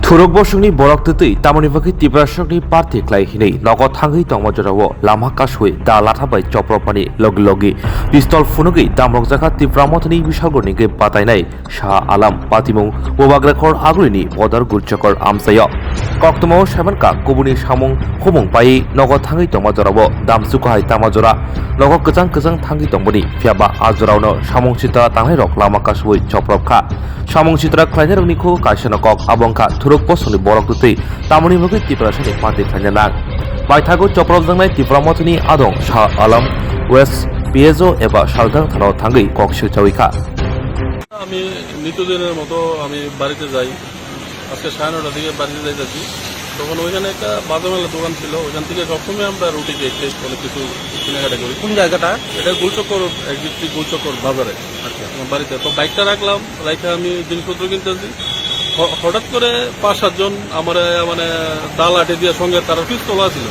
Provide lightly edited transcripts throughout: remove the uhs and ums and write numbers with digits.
Thurok bosungni borok tutui tamoni bagi tibrasokni parti klaihinei nogot thangai tongmajarawo lama kasui da lathabai chopropani logi pistol funugei damrok jaka tibramotni bisalgoni ge batainai Shah Alam patimung bobagrakor agrini bodar gurchakor amsayo koktomo semanka kubuni samung humung pai nogot thangai tongmajarawo damsukahai tamajora nogot kejang thangai tongboni fiaba ajorawno samung sitra tangnai rok lama kasui choprokha samung sitra klainarokni ko kaisanokok abongka Thurok bosungni borok tutui tamoni bagi tibrasani parti khlainana baithago choprok jangnai tibramotni adong Shah Alam West Piezo এবা শালদাং থানাও থাঙ্গই কক্সে চাউইখা আমি নিত্যদিনের মতো আমি বাড়িতে যাই আজকে 9:30টার দিকে বাড়িতে যাইতেছি তখন ওইখানে একটা বাদামেলা দোকান ছিল ওইখান থেকে সবসময় আমরা রুটি কেক টেস্ট করে কিছু কেনাকাটা করি। কোন জায়গাটা? এটা গুলচক্কর একদিকটি গুলচক্কর বাজারে আমার বাড়িতে। তো বাইকটা রাখলাম রাইখে আমি জিনিসপত্র কিনতেছি হঠাৎ করে 5-7 জন আমার মানে ডাল আটে দিয়ে সঙ্গে তারা পিস্তল ছিল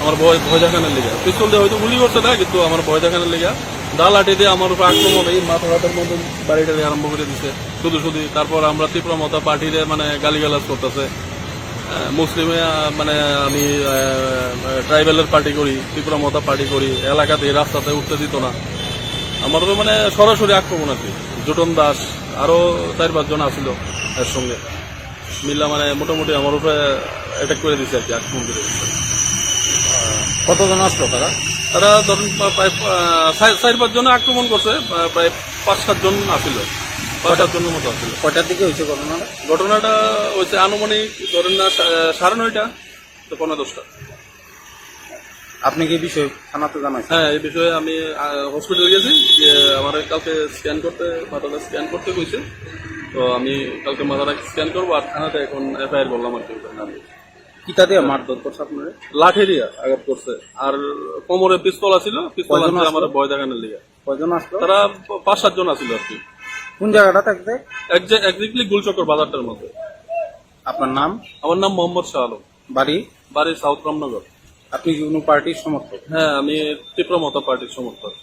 আমার ভয় দেখানোর লেগে পিস্তল দিয়ে হয়তো গুলি করছে না কিন্তু আমার ভয় দেখানোর লেগে ডাল আটে দিয়ে আমার উপর আক্রমণ এই মাথা হাতের মতন বাড়িটা আরম্ভ করে দিচ্ছে শুধু তারপর আমরা তীব্রমতা পার্টিরে মানে গালিগালাজ করতেছে মুসলিমে মানে আমি ট্রাইবেলের পার্টি করি তীব্রমতা পার্টি করি এলাকাতে রাস্তাতে উঠতে দিত না আমার তো মানে সরাসরি আক্রমণ আর কি জোটন দাস আরো 4-5 জন আসছিল এর সঙ্গে মিল্লা মানে মোটামুটি আমার উপরে অ্যাটাক করে দিচ্ছে আর কি আক্রমণ করে দিচ্ছে। কতজন আসলো তারা? তারা ধরুন প্রায় 4-5 জন আক্রমণ করছে প্রায় 5-7 জন আসছিল 5-7 জনের মতো আসছিল। কয়টার দিকে হয়েছে ঘটনাটা হয়েছে আনুমানিক ধরেন না 9:30 তো 10:30। আপনি কি বিষয় থানাতে জানাইছেন? হ্যাঁ এই বিষয়ে আমি হসপিটাল গেছি যে আমার কালকে স্ক্যান করতে মাথাটা স্ক্যান করতে কইছে তো আমি কালকে মাথাটা স্ক্যান করবো আর থানাতে এখন এফআইআর করলাম আর কি। কিতা দিয়ে মারধর করছে আপনার? লাঠি দিয়ে আঘাত করছে আর কোমরে পিস্তল ছিল পিস্তল আমার ভয় দেখানোর লিগে। কয়জন আসলো? তারা 5-7 জন আসছিল আর কি। কোন জায়গাটা থাকতে? একজাক্টলি গুলচক্কর বাজারটার মধ্যে। আপনার নাম? আমার নাম মোহাম্মদ শাহ আলম। বাড়ি সাউথ রামনগর। আপনি কি কোনো পার্টির সমর্থক? হ্যাঁ আমি তীব্রমতা পার্টির সমর্থক।